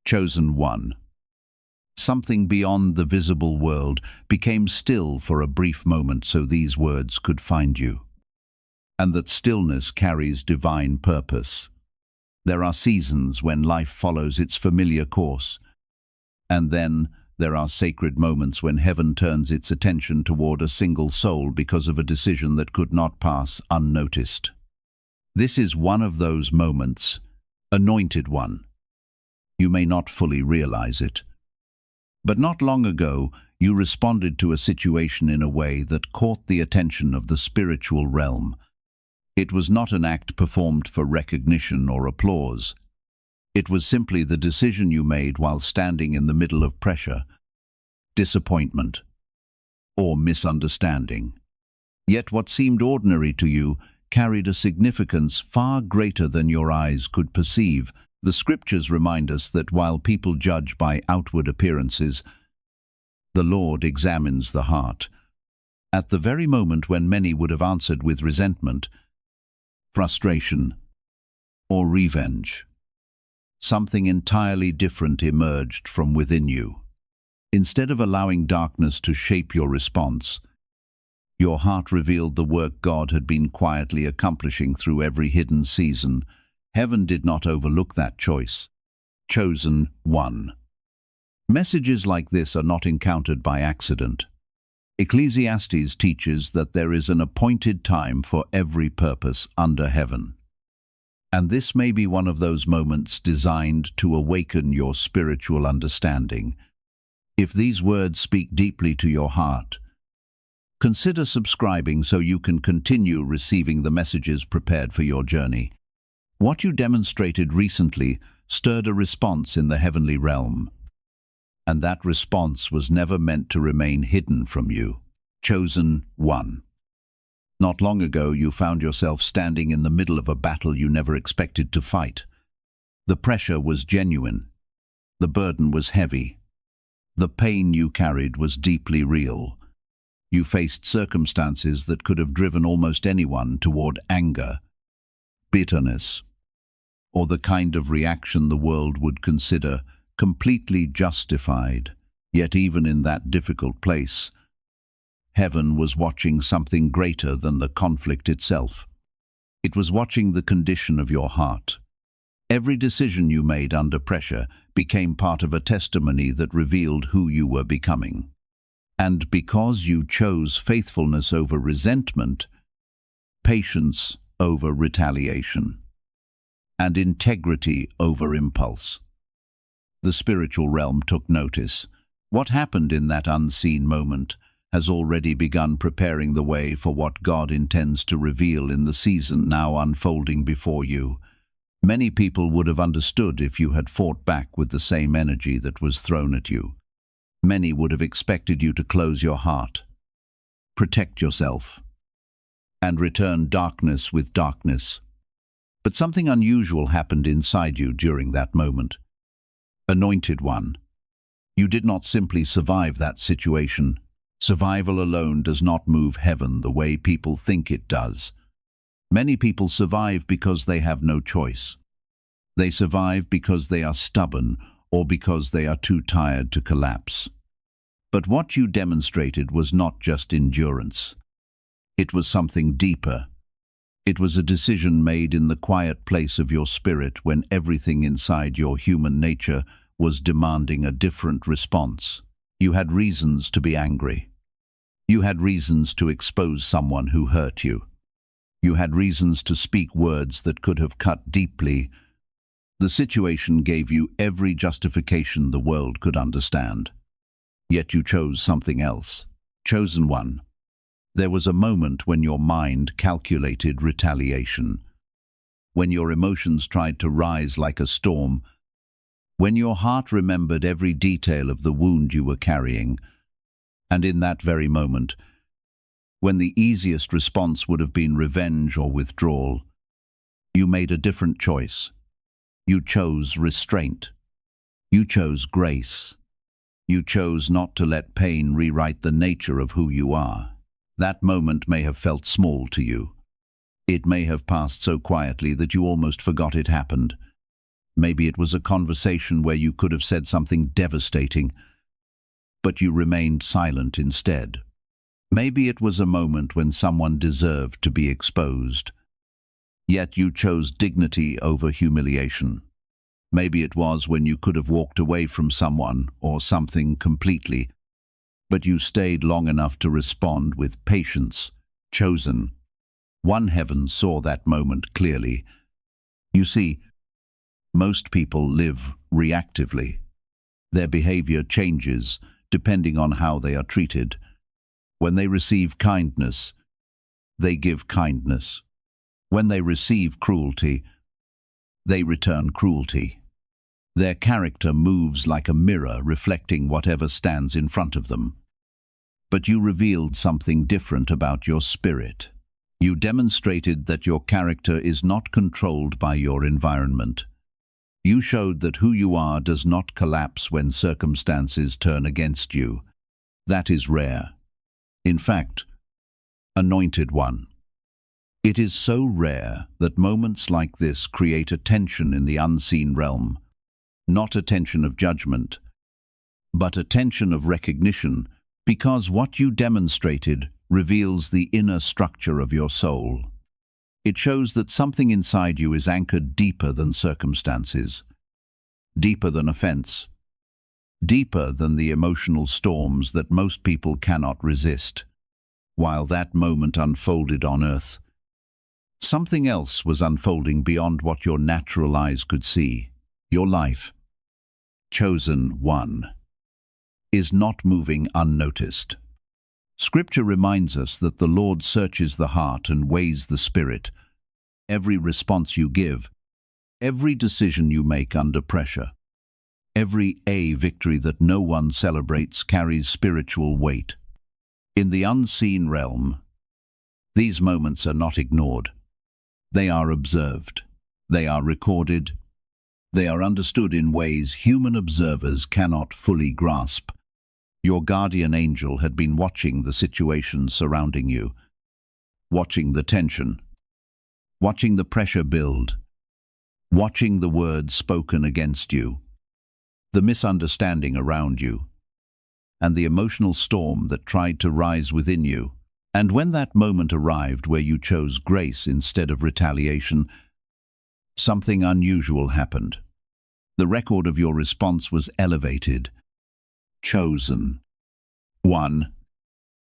Chosen one. Something beyond the visible world became still for a brief moment so these words could find you. And that stillness carries divine purpose. There are seasons when life follows its familiar course, and then there are sacred moments when heaven turns its attention toward a single soul because of a decision that could not pass unnoticed. This is one of those moments, anointed one. You may not fully realize it. But not long ago, you responded to a situation in a way that caught the attention of the spiritual realm. It was not an act performed for recognition or applause. It was simply the decision you made while standing in the middle of pressure, disappointment, or misunderstanding. Yet what seemed ordinary to you carried a significance far greater than your eyes could perceive. The scriptures remind us that while people judge by outward appearances, the Lord examines the heart. At the very moment when many would have answered with resentment, frustration, or revenge, something entirely different emerged from within you. Instead of allowing darkness to shape your response, your heart revealed the work God had been quietly accomplishing through every hidden season. Heaven did not overlook that choice. Chosen one. Messages like this are not encountered by accident. Ecclesiastes teaches that there is an appointed time for every purpose under heaven. And this may be one of those moments designed to awaken your spiritual understanding. If these words speak deeply to your heart, consider subscribing so you can continue receiving the messages prepared for your journey. What you demonstrated recently stirred a response in the heavenly realm, and that response was never meant to remain hidden from you. Chosen one. Not long ago, you found yourself standing in the middle of a battle you never expected to fight. The pressure was genuine. The burden was heavy. The pain you carried was deeply real. You faced circumstances that could have driven almost anyone toward anger, bitterness, or the kind of reaction the world would consider completely justified. Yet even in that difficult place, heaven was watching something greater than the conflict itself. It was watching the condition of your heart. Every decision you made under pressure became part of a testimony that revealed who you were becoming. And because you chose faithfulness over resentment, patience over retaliation, and integrity over impulse, the spiritual realm took notice. What happened in that unseen moment has already begun preparing the way for what God intends to reveal in the season now unfolding before you. Many people would have understood if you had fought back with the same energy that was thrown at you. Many would have expected you to close your heart, protect yourself, and return darkness with darkness. But something unusual happened inside you during that moment. Anointed one. You did not simply survive that situation. Survival alone does not move heaven the way people think it does. Many people survive because they have no choice. They survive because they are stubborn or because they are too tired to collapse. But what you demonstrated was not just endurance. It was something deeper. It was a decision made in the quiet place of your spirit when everything inside your human nature was demanding a different response. You had reasons to be angry. You had reasons to expose someone who hurt you. You had reasons to speak words that could have cut deeply. The situation gave you every justification the world could understand. Yet you chose something else. Chosen one. There was a moment when your mind calculated retaliation, when your emotions tried to rise like a storm, when your heart remembered every detail of the wound you were carrying, and in that very moment, when the easiest response would have been revenge or withdrawal, you made a different choice. You chose restraint. You chose grace. You chose not to let pain rewrite the nature of who you are. That moment may have felt small to you. It may have passed so quietly that you almost forgot it happened. Maybe it was a conversation where you could have said something devastating, but you remained silent instead. Maybe it was a moment when someone deserved to be exposed, yet you chose dignity over humiliation. Maybe it was when you could have walked away from someone or something completely, but you stayed long enough to respond with patience. Chosen. One heaven saw that moment clearly. You see, most people live reactively. Their behavior changes depending on how they are treated. When they receive kindness, they give kindness. When they receive cruelty, they return cruelty. Their character moves like a mirror reflecting whatever stands in front of them. But you revealed something different about your spirit. You demonstrated that your character is not controlled by your environment. You showed that who you are does not collapse when circumstances turn against you. That is rare. In fact, anointed one. It is so rare that moments like this create a tension in the unseen realm. Not a tension of judgment, but a tension of recognition, because what you demonstrated reveals the inner structure of your soul. It shows that something inside you is anchored deeper than circumstances, deeper than offense, deeper than the emotional storms that most people cannot resist. While that moment unfolded on earth, something else was unfolding beyond what your natural eyes could see. Your life, chosen one, is not moving unnoticed. Scripture reminds us that the Lord searches the heart and weighs the spirit. Every response you give, every decision you make under pressure, every victory that no one celebrates carries spiritual weight. In the unseen realm, these moments are not ignored. They are observed. They are recorded. They are understood in ways human observers cannot fully grasp. Your guardian angel had been watching the situation surrounding you, watching the tension, watching the pressure build, watching the words spoken against you, the misunderstanding around you, and the emotional storm that tried to rise within you. And when that moment arrived where you chose grace instead of retaliation, something unusual happened. The record of your response was elevated. Chosen one.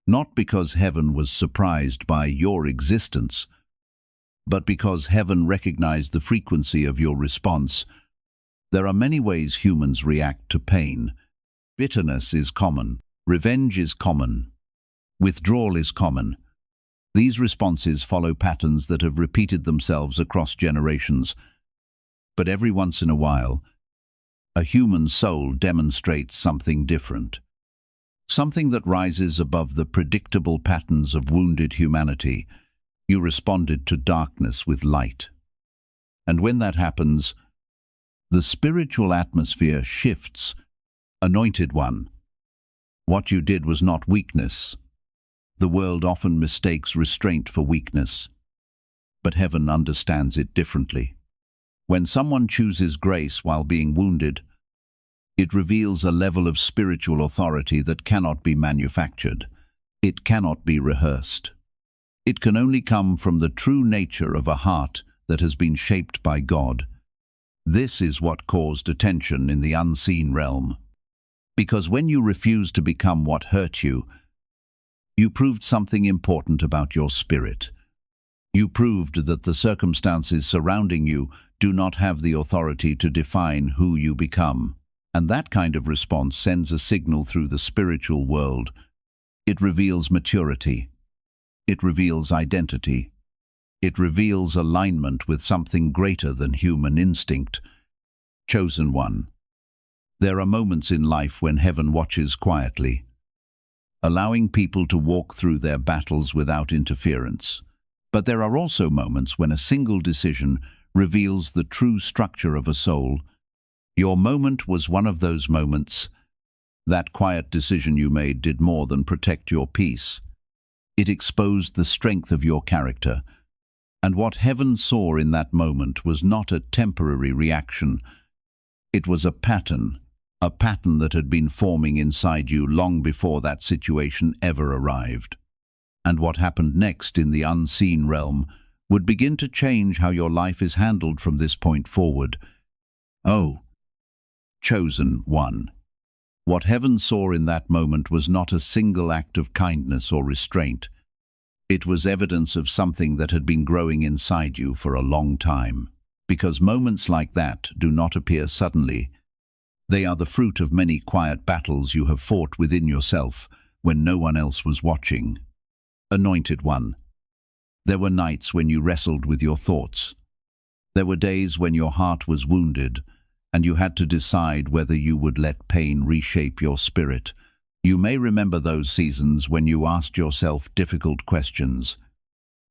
Not because heaven was surprised by your existence, but because heaven recognized the frequency of your response. There are many ways humans react to pain. Bitterness is common. Revenge is common. Withdrawal is common. These responses follow patterns that have repeated themselves across generations. But every once in a while, a human soul demonstrates something different. Something that rises above the predictable patterns of wounded humanity. You responded to darkness with light. And when that happens, the spiritual atmosphere shifts. Anointed one. What you did was not weakness. The world often mistakes restraint for weakness, but heaven understands it differently. When someone chooses grace while being wounded, it reveals a level of spiritual authority that cannot be manufactured. It cannot be rehearsed. It can only come from the true nature of a heart that has been shaped by God. This is what caused attention in the unseen realm. Because when you refused to become what hurt you, you proved something important about your spirit. You proved that the circumstances surrounding you do not have the authority to define who you become. And that kind of response sends a signal through the spiritual world. It reveals maturity. It reveals identity. It reveals alignment with something greater than human instinct. Chosen one. There are moments in life when heaven watches quietly, allowing people to walk through their battles without interference. But there are also moments when a single decision reveals the true structure of a soul. Your moment was one of those moments. That quiet decision you made did more than protect your peace. It exposed the strength of your character. And what heaven saw in that moment was not a temporary reaction. It was a pattern that had been forming inside you long before that situation ever arrived. And what happened next in the unseen realm would begin to change how your life is handled from this point forward. Oh, chosen one. What heaven saw in that moment was not a single act of kindness or restraint. It was evidence of something that had been growing inside you for a long time. Because moments like that do not appear suddenly. They are the fruit of many quiet battles you have fought within yourself when no one else was watching. Anointed one. There were nights when you wrestled with your thoughts. There were days when your heart was wounded, and you had to decide whether you would let pain reshape your spirit. You may remember those seasons when you asked yourself difficult questions.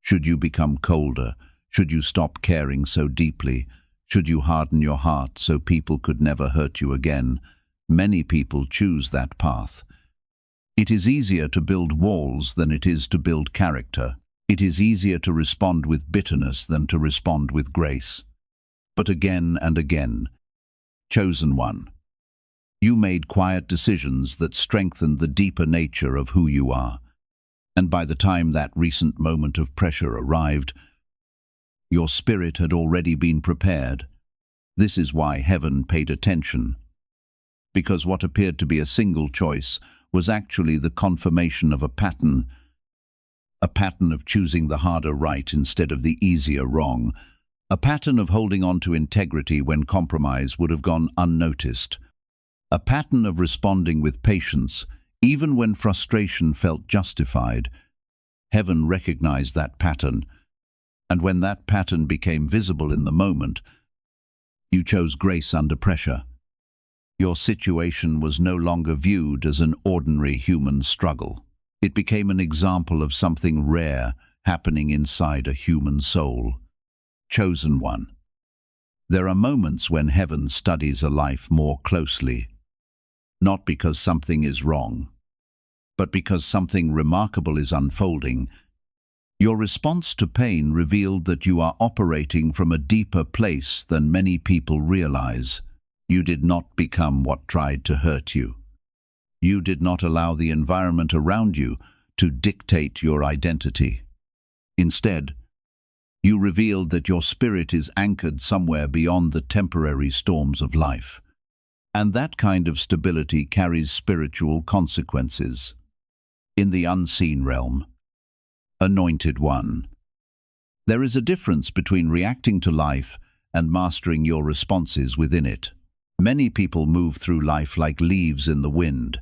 Should you become colder? Should you stop caring so deeply? Should you harden your heart so people could never hurt you again? Many people choose that path. It is easier to build walls than it is to build character. It is easier to respond with bitterness than to respond with grace. But again and again, chosen one, you made quiet decisions that strengthened the deeper nature of who you are. And by the time that recent moment of pressure arrived, your spirit had already been prepared. This is why heaven paid attention. Because what appeared to be a single choice was actually the confirmation of a pattern of choosing the harder right instead of the easier wrong, a pattern of holding on to integrity when compromise would have gone unnoticed, a pattern of responding with patience even when frustration felt justified. Heaven recognized that pattern, and when that pattern became visible in the moment, you chose grace under pressure. Your situation was no longer viewed as an ordinary human struggle. It became an example of something rare happening inside a human soul. Chosen one. There are moments when heaven studies a life more closely, not because something is wrong, but because something remarkable is unfolding. Your response to pain revealed that you are operating from a deeper place than many people realize. You did not become what tried to hurt you. You did not allow the environment around you to dictate your identity. Instead, you revealed that your spirit is anchored somewhere beyond the temporary storms of life. And that kind of stability carries spiritual consequences. In the unseen realm, anointed one, there is a difference between reacting to life and mastering your responses within it. Many people move through life like leaves in the wind,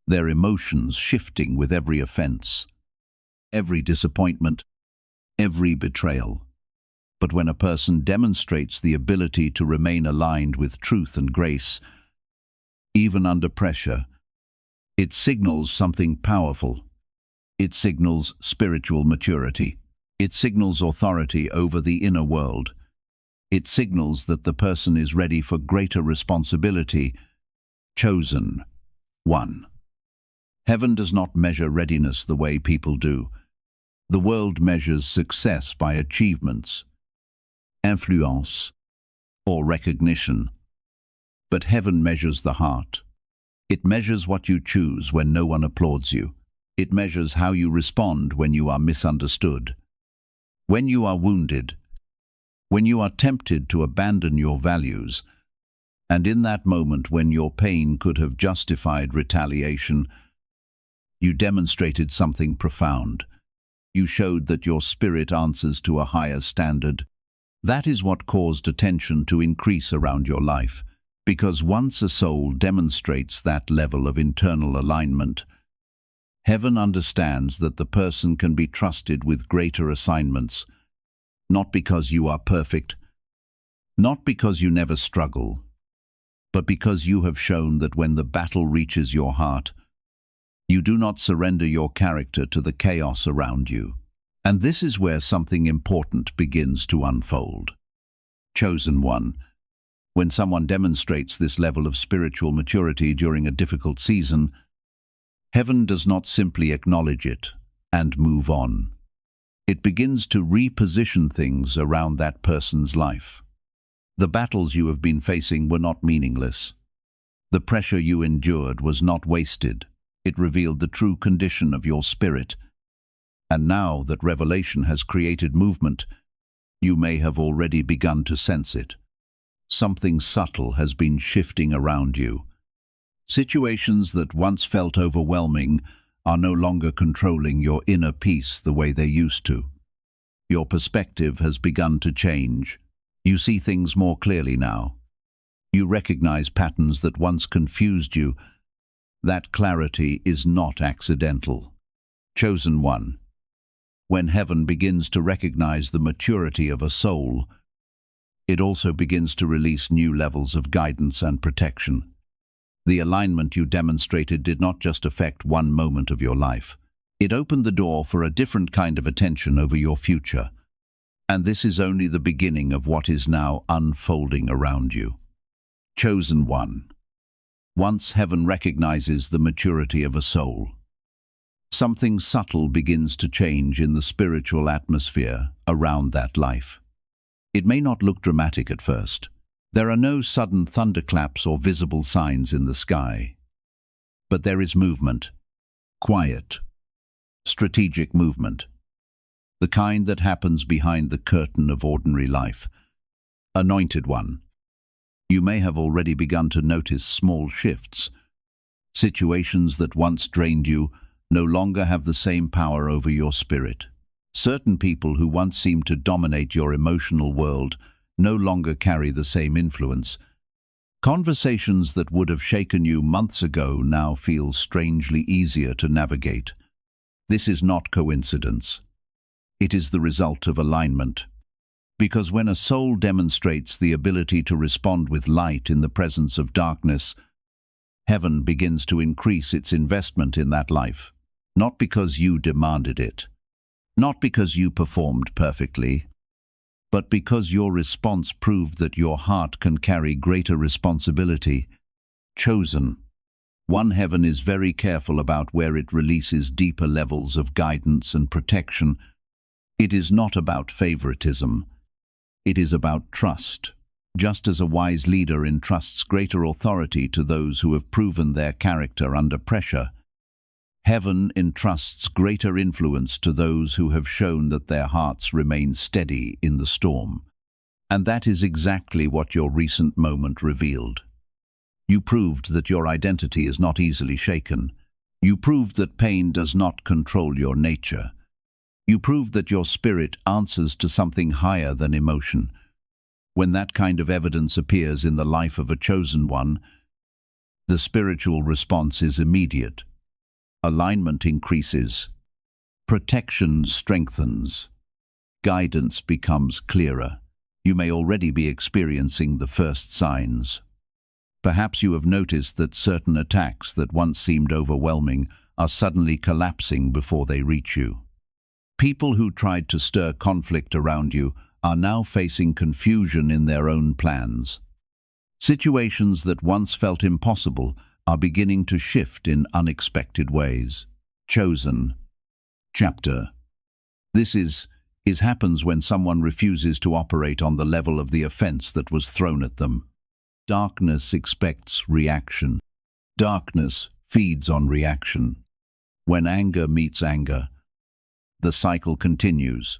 their emotions shifting with every offense, every disappointment, every betrayal. But when a person demonstrates the ability to remain aligned with truth and grace, even under pressure, it signals something powerful. It signals spiritual maturity. It signals authority over the inner world. It signals that the person is ready for greater responsibility. Chosen one. Heaven does not measure readiness the way people do. The world measures success by achievements, influence, or recognition. But heaven measures the heart. It measures what you choose when no one applauds you. It measures how you respond when you are misunderstood, when you are wounded, when you are tempted to abandon your values, and in that moment when your pain could have justified retaliation, you demonstrated something profound. You showed that your spirit answers to a higher standard. That is what caused attention to increase around your life, because once a soul demonstrates that level of internal alignment, heaven understands that the person can be trusted with greater assignments, not because you are perfect, not because you never struggle, but because you have shown that when the battle reaches your heart, you do not surrender your character to the chaos around you. And this is where something important begins to unfold. Chosen one. When someone demonstrates this level of spiritual maturity during a difficult season, heaven does not simply acknowledge it and move on. It begins to reposition things around that person's life. The battles you have been facing were not meaningless. The pressure you endured was not wasted. It revealed the true condition of your spirit. And now that revelation has created movement, you may have already begun to sense it. Something subtle has been shifting around you. Situations that once felt overwhelming are no longer controlling your inner peace the way they used to. Your perspective has begun to change. You see things more clearly now. You recognize patterns that once confused you. That clarity is not accidental. Chosen one. When heaven begins to recognize the maturity of a soul, it also begins to release new levels of guidance and protection. The alignment you demonstrated did not just affect one moment of your life. It opened the door for a different kind of attention over your future. And this is only the beginning of what is now unfolding around you. Chosen one. Once heaven recognizes the maturity of a soul, something subtle begins to change in the spiritual atmosphere around that life. It may not look dramatic at first. There are no sudden thunderclaps or visible signs in the sky. But there is movement. Quiet. Strategic movement. The kind that happens behind the curtain of ordinary life. Anointed one. You may have already begun to notice small shifts. Situations that once drained you no longer have the same power over your spirit. Certain people who once seemed to dominate your emotional world no longer carry the same influence. Conversations that would have shaken you months ago now feel strangely easier to navigate. This is not coincidence. It is the result of alignment. Because when a soul demonstrates the ability to respond with light in the presence of darkness, heaven begins to increase its investment in that life. Not because you demanded it, not because you performed perfectly, but because your response proved that your heart can carry greater responsibility. Chosen. One heaven is very careful about where it releases deeper levels of guidance and protection. It is not about favoritism. It is about trust. Just as a wise leader entrusts greater authority to those who have proven their character under pressure, heaven entrusts greater influence to those who have shown that their hearts remain steady in the storm. And that is exactly what your recent moment revealed. You proved that your identity is not easily shaken. You proved that pain does not control your nature. You proved that your spirit answers to something higher than emotion. When that kind of evidence appears in the life of a chosen one, the spiritual response is immediate. Alignment increases. Protection strengthens. Guidance becomes clearer. You may already be experiencing the first signs. Perhaps you have noticed that certain attacks that once seemed overwhelming are suddenly collapsing before they reach you. People who tried to stir conflict around you are now facing confusion in their own plans. Situations that once felt impossible are beginning to shift in unexpected ways. Chosen. Chapter. This happens when someone refuses to operate on the level of the offense that was thrown at them. Darkness expects reaction. Darkness feeds on reaction. When anger meets anger, the cycle continues.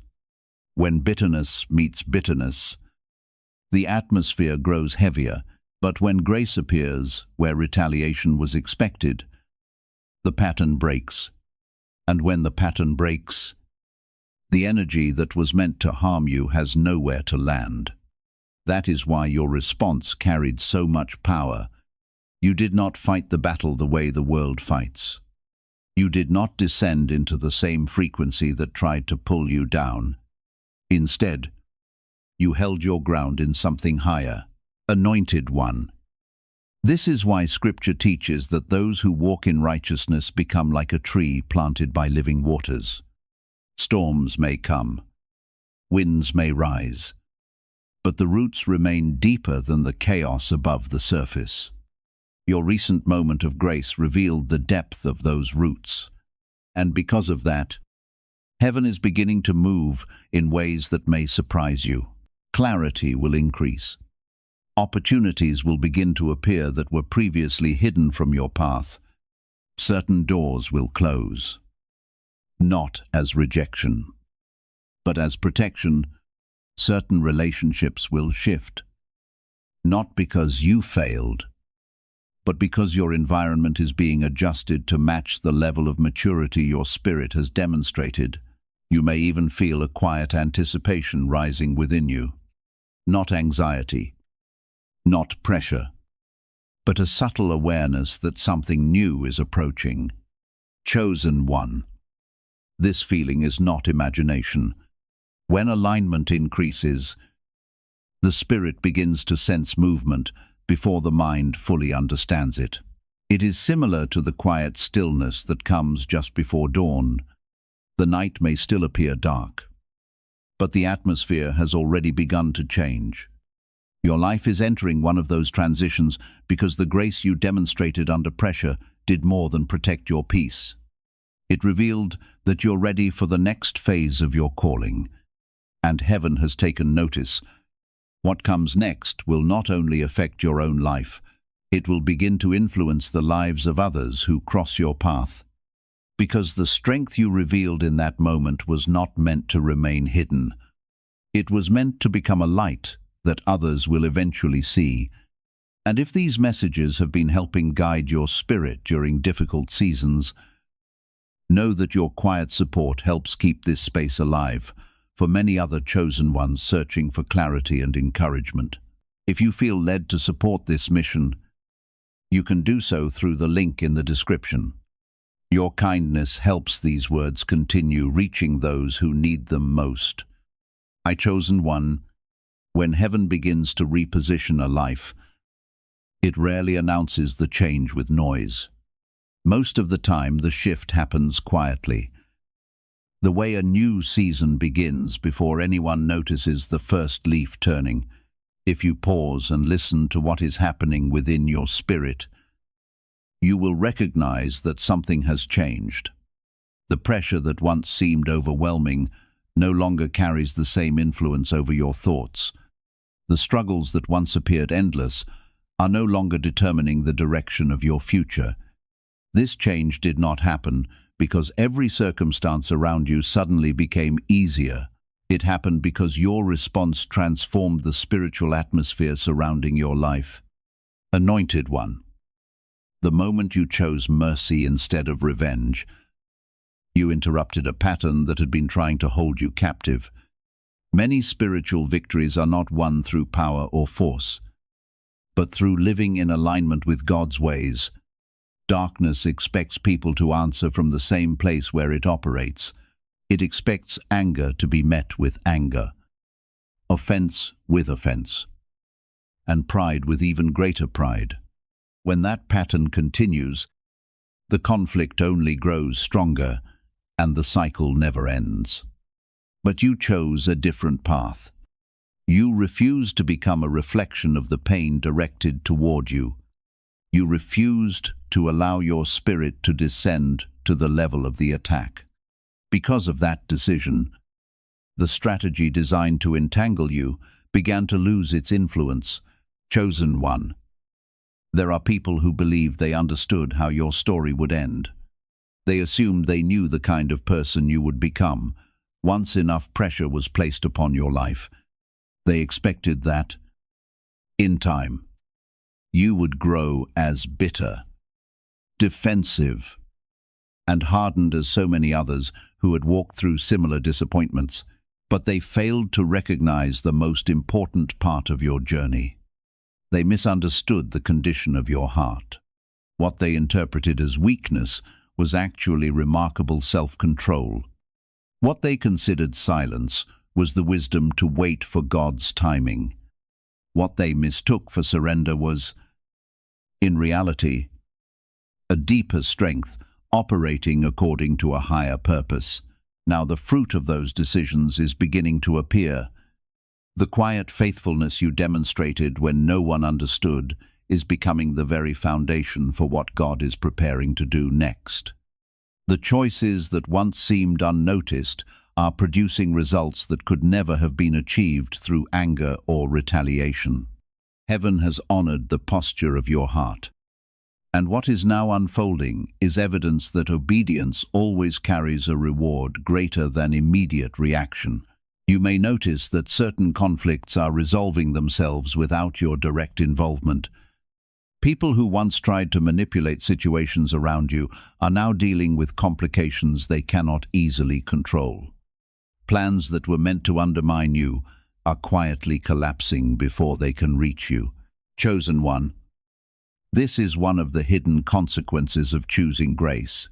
When bitterness meets bitterness, the atmosphere grows heavier. But when grace appears where retaliation was expected, the pattern breaks. And when the pattern breaks, the energy that was meant to harm you has nowhere to land. That is why your response carried so much power. You did not fight the battle the way the world fights. You did not descend into the same frequency that tried to pull you down. Instead, you held your ground in something higher. Anointed one. This is why Scripture teaches that those who walk in righteousness become like a tree planted by living waters. Storms may come, winds may rise, but the roots remain deeper than the chaos above the surface. Your recent moment of grace revealed the depth of those roots, and because of that, Heaven is beginning to move in ways that may surprise you. Clarity will increase. Opportunities will begin to appear that were previously hidden from your path. Certain doors will close, not as rejection, but as protection. Certain relationships will shift, not because you failed, but because your environment is being adjusted to match the level of maturity your spirit has demonstrated. You may even feel a quiet anticipation rising within you. Not anxiety, not pressure, but a subtle awareness that something new is approaching. Chosen one. This feeling is not imagination. When alignment increases, the spirit begins to sense movement before the mind fully understands it. It is similar to the quiet stillness that comes just before dawn. The night may still appear dark, but the atmosphere has already begun to change. Your life is entering one of those transitions because the grace you demonstrated under pressure did more than protect your peace. It revealed that you're ready for the next phase of your calling, and heaven has taken notice. What comes next will not only affect your own life, it will begin to influence the lives of others who cross your path. Because the strength you revealed in that moment was not meant to remain hidden. It was meant to become a light that others will eventually see. And if these messages have been helping guide your spirit during difficult seasons, know that your quiet support helps keep this space alive for many other chosen ones searching for clarity and encouragement. If you feel led to support this mission, you can do so through the link in the description. Your kindness helps these words continue reaching those who need them most. I chosen one. When heaven begins to reposition a life, it rarely announces the change with noise. Most of the time, the shift happens quietly. The way a new season begins before anyone notices the first leaf turning. If you pause and listen to what is happening within your spirit, you will recognize that something has changed. The pressure that once seemed overwhelming no longer carries the same influence over your thoughts. The struggles that once appeared endless are no longer determining the direction of your future. This change did not happen because every circumstance around you suddenly became easier. It happened because your response transformed the spiritual atmosphere surrounding your life. Anointed one. The moment you chose mercy instead of revenge, you interrupted a pattern that had been trying to hold you captive. Many spiritual victories are not won through power or force, but through living in alignment with God's ways. Darkness expects people to answer from the same place where it operates. It expects anger to be met with anger, offense with offense, and pride with even greater pride. When that pattern continues, the conflict only grows stronger, and the cycle never ends. But you chose a different path. You refused to become a reflection of the pain directed toward you. You refused to allow your spirit to descend to the level of the attack. Because of that decision, the strategy designed to entangle you began to lose its influence. Chosen one. There are people who believed they understood how your story would end. They assumed they knew the kind of person you would become. Once enough pressure was placed upon your life, they expected that, in time, you would grow as bitter, defensive, and hardened as so many others who had walked through similar disappointments, but they failed to recognize the most important part of your journey. They misunderstood the condition of your heart. What they interpreted as weakness was actually remarkable self-control. What they considered silence was the wisdom to wait for God's timing. What they mistook for surrender was, in reality, a deeper strength operating according to a higher purpose. Now the fruit of those decisions is beginning to appear. The quiet faithfulness you demonstrated when no one understood is becoming the very foundation for what God is preparing to do next. The choices that once seemed unnoticed are producing results that could never have been achieved through anger or retaliation. Heaven has honored the posture of your heart. And what is now unfolding is evidence that obedience always carries a reward greater than immediate reaction. You may notice that certain conflicts are resolving themselves without your direct involvement. People who once tried to manipulate situations around you are now dealing with complications they cannot easily control. Plans that were meant to undermine you are quietly collapsing before they can reach you. Chosen one. This is one of the hidden consequences of choosing grace.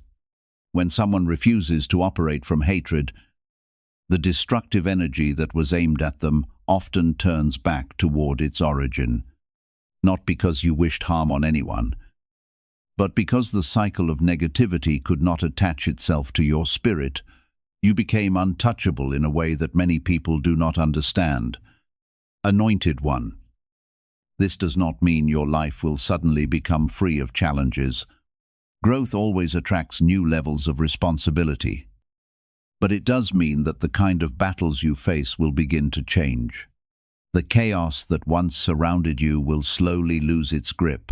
When someone refuses to operate from hatred, the destructive energy that was aimed at them often turns back toward its origin. Not because you wished harm on anyone, but because the cycle of negativity could not attach itself to your spirit. You became untouchable in a way that many people do not understand. Anointed one. This does not mean your life will suddenly become free of challenges. Growth always attracts new levels of responsibility. But it does mean that the kind of battles you face will begin to change. The chaos that once surrounded you will slowly lose its grip,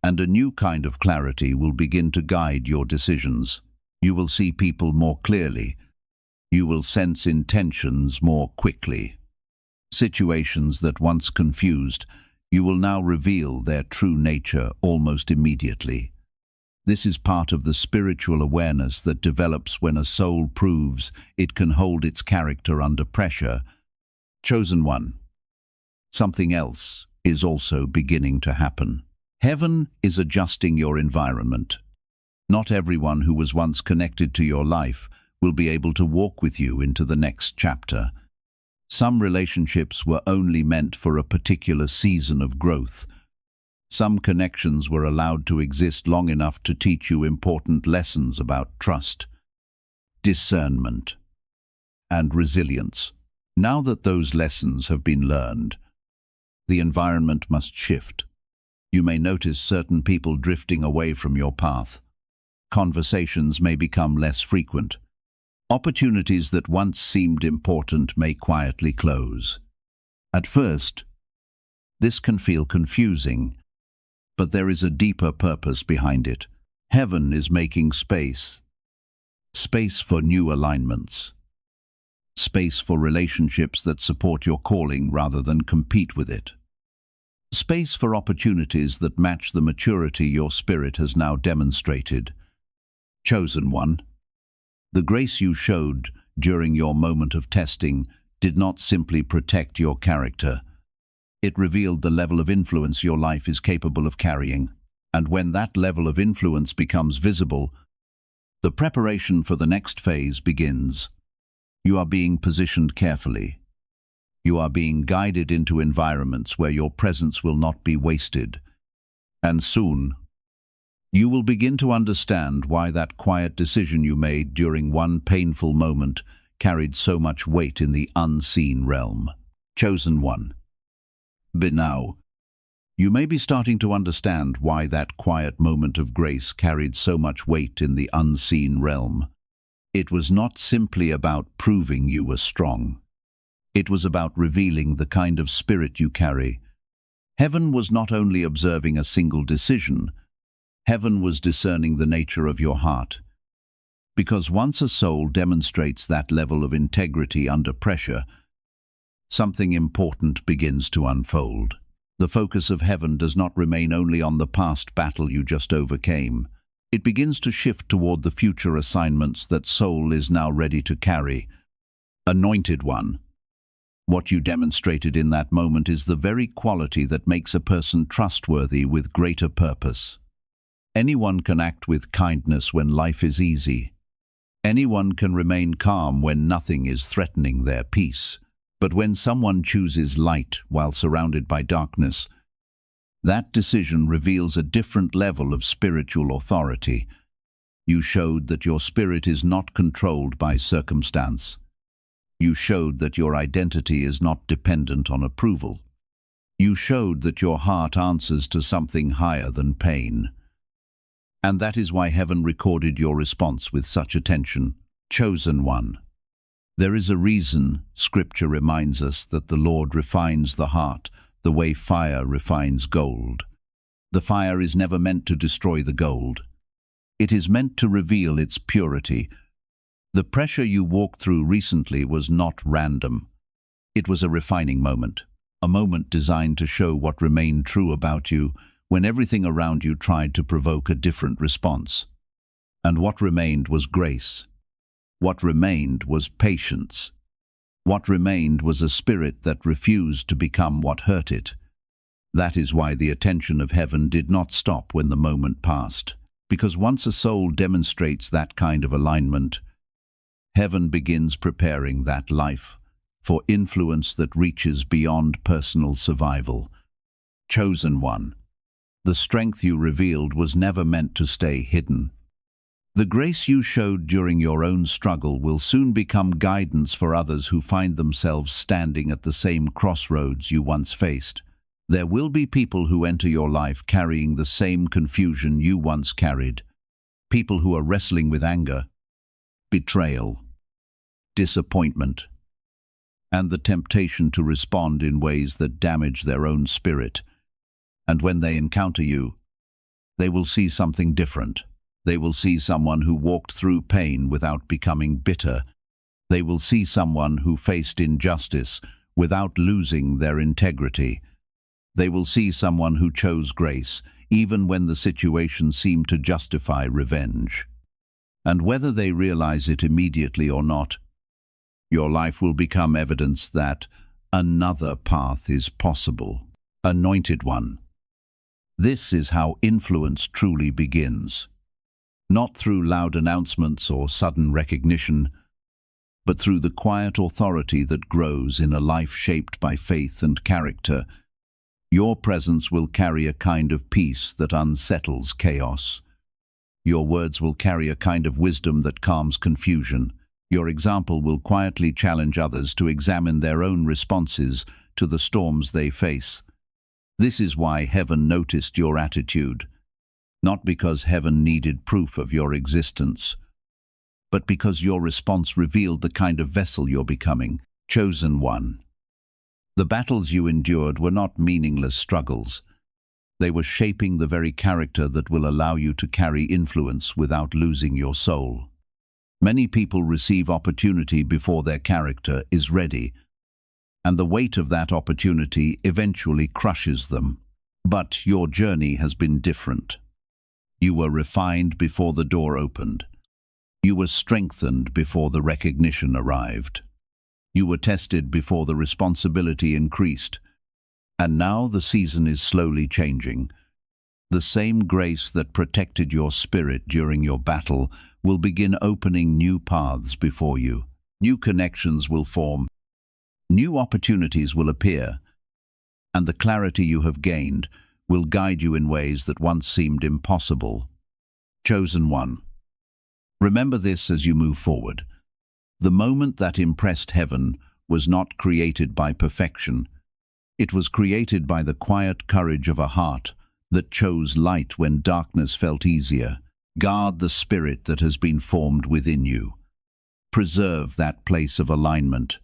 and a new kind of clarity will begin to guide your decisions. You will see people more clearly. You will sense intentions more quickly. Situations that once confused, you will now reveal their true nature almost immediately. This is part of the spiritual awareness that develops when a soul proves it can hold its character under pressure. Chosen one. Something else is also beginning to happen. Heaven is adjusting your environment. Not everyone who was once connected to your life will be able to walk with you into the next chapter. Some relationships were only meant for a particular season of growth. Some connections were allowed to exist long enough to teach you important lessons about trust, discernment, and resilience. Now that those lessons have been learned, the environment must shift. You may notice certain people drifting away from your path. Conversations may become less frequent. Opportunities that once seemed important may quietly close. At first, this can feel confusing, but there is a deeper purpose behind it. Heaven is making space. Space for new alignments. Space for relationships that support your calling rather than compete with it. Space for opportunities that match the maturity your spirit has now demonstrated. Chosen one. The grace you showed during your moment of testing did not simply protect your character. It revealed the level of influence your life is capable of carrying. And when that level of influence becomes visible, the preparation for the next phase begins. You are being positioned carefully. You are being guided into environments where your presence will not be wasted. And soon, you will begin to understand why that quiet decision you made during one painful moment carried so much weight in the unseen realm. Chosen one. But now, you may be starting to understand why that quiet moment of grace carried so much weight in the unseen realm. It was not simply about proving you were strong. It was about revealing the kind of spirit you carry. Heaven was not only observing a single decision, heaven was discerning the nature of your heart. Because once a soul demonstrates that level of integrity under pressure, something important begins to unfold. The focus of heaven does not remain only on the past battle you just overcame. It begins to shift toward the future assignments that soul is now ready to carry. Anointed one. What you demonstrated in that moment is the very quality that makes a person trustworthy with greater purpose. Anyone can act with kindness when life is easy. Anyone can remain calm when nothing is threatening their peace. But when someone chooses light while surrounded by darkness, that decision reveals a different level of spiritual authority. You showed that your spirit is not controlled by circumstance. You showed that your identity is not dependent on approval. You showed that your heart answers to something higher than pain. And that is why heaven recorded your response with such attention. Chosen one. There is a reason Scripture reminds us that the Lord refines the heart the way fire refines gold. The fire is never meant to destroy the gold. It is meant to reveal its purity. The pressure you walked through recently was not random. It was a refining moment, a moment designed to show what remained true about you when everything around you tried to provoke a different response. And what remained was grace. What remained was patience. What remained was a spirit that refused to become what hurt it. That is why the attention of heaven did not stop when the moment passed. Because once a soul demonstrates that kind of alignment, heaven begins preparing that life for influence that reaches beyond personal survival. Chosen one. The strength you revealed was never meant to stay hidden. The grace you showed during your own struggle will soon become guidance for others who find themselves standing at the same crossroads you once faced. There will be people who enter your life carrying the same confusion you once carried. People who are wrestling with anger, betrayal, disappointment, and the temptation to respond in ways that damage their own spirit. And when they encounter you, they will see something different. They will see someone who walked through pain without becoming bitter. They will see someone who faced injustice without losing their integrity. They will see someone who chose grace, even when the situation seemed to justify revenge. And whether they realize it immediately or not, your life will become evidence that another path is possible. Anointed one. This is how influence truly begins. Not through loud announcements or sudden recognition, but through the quiet authority that grows in a life shaped by faith and character. Your presence will carry a kind of peace that unsettles chaos. Your words will carry a kind of wisdom that calms confusion. Your example will quietly challenge others to examine their own responses to the storms they face. This is why heaven noticed your attitude. Not because heaven needed proof of your existence, but because your response revealed the kind of vessel you're becoming. Chosen one. The battles you endured were not meaningless struggles. They were shaping the very character that will allow you to carry influence without losing your soul. Many people receive opportunity before their character is ready, and the weight of that opportunity eventually crushes them. But your journey has been different. You were refined before the door opened. You were strengthened before the recognition arrived. You were tested before the responsibility increased. And now the season is slowly changing. The same grace that protected your spirit during your battle will begin opening new paths before you. New connections will form. New opportunities will appear. And the clarity you have gained will guide you in ways that once seemed impossible. Chosen one. Remember this as you move forward. The moment that impressed heaven was not created by perfection. It was created by the quiet courage of a heart that chose light when darkness felt easier. Guard the spirit that has been formed within you. Preserve that place of alignment,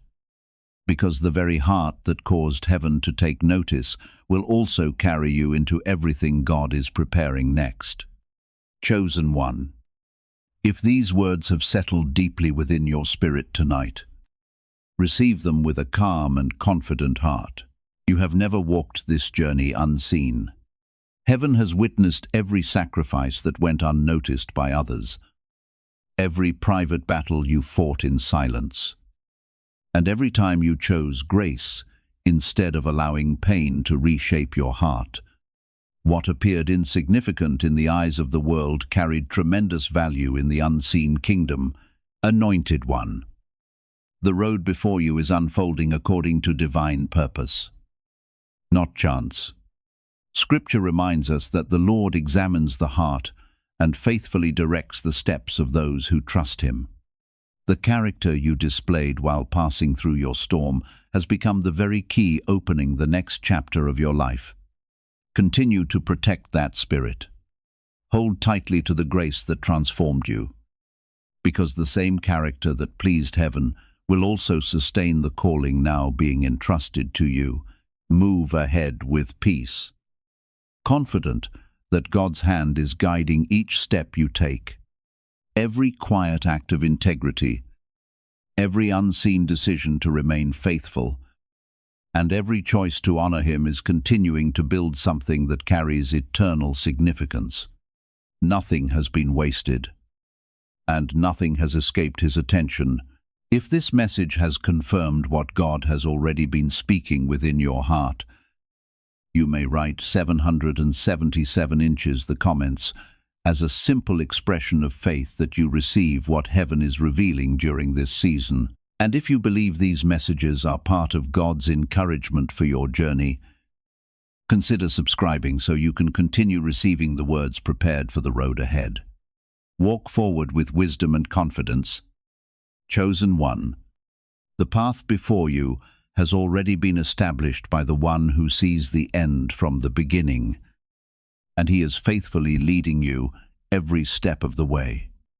because the very heart that caused heaven to take notice will also carry you into everything God is preparing next. Chosen one. If these words have settled deeply within your spirit tonight, receive them with a calm and confident heart. You have never walked this journey unseen. Heaven has witnessed every sacrifice that went unnoticed by others, every private battle you fought in silence, and every time you chose grace instead of allowing pain to reshape your heart. What appeared insignificant in the eyes of the world carried tremendous value in the unseen kingdom. Anointed one. The road before you is unfolding according to divine purpose, not chance. Scripture reminds us that the Lord examines the heart and faithfully directs the steps of those who trust Him. The character you displayed while passing through your storm has become the very key opening the next chapter of your life. Continue to protect that spirit. Hold tightly to the grace that transformed you, because the same character that pleased heaven will also sustain the calling now being entrusted to you. Move ahead with peace, confident that God's hand is guiding each step you take. Every quiet act of integrity, every unseen decision to remain faithful, and every choice to honor Him is continuing to build something that carries eternal significance. Nothing has been wasted, and nothing has escaped His attention. If this message has confirmed what God has already been speaking within your heart, you may write 777 inches the comments as a simple expression of faith that you receive what heaven is revealing during this season. And if you believe these messages are part of God's encouragement for your journey, consider subscribing so you can continue receiving the words prepared for the road ahead. Walk forward with wisdom and confidence. Chosen one, the path before you has already been established by the one who sees the end from the beginning, and He is faithfully leading you every step of the way.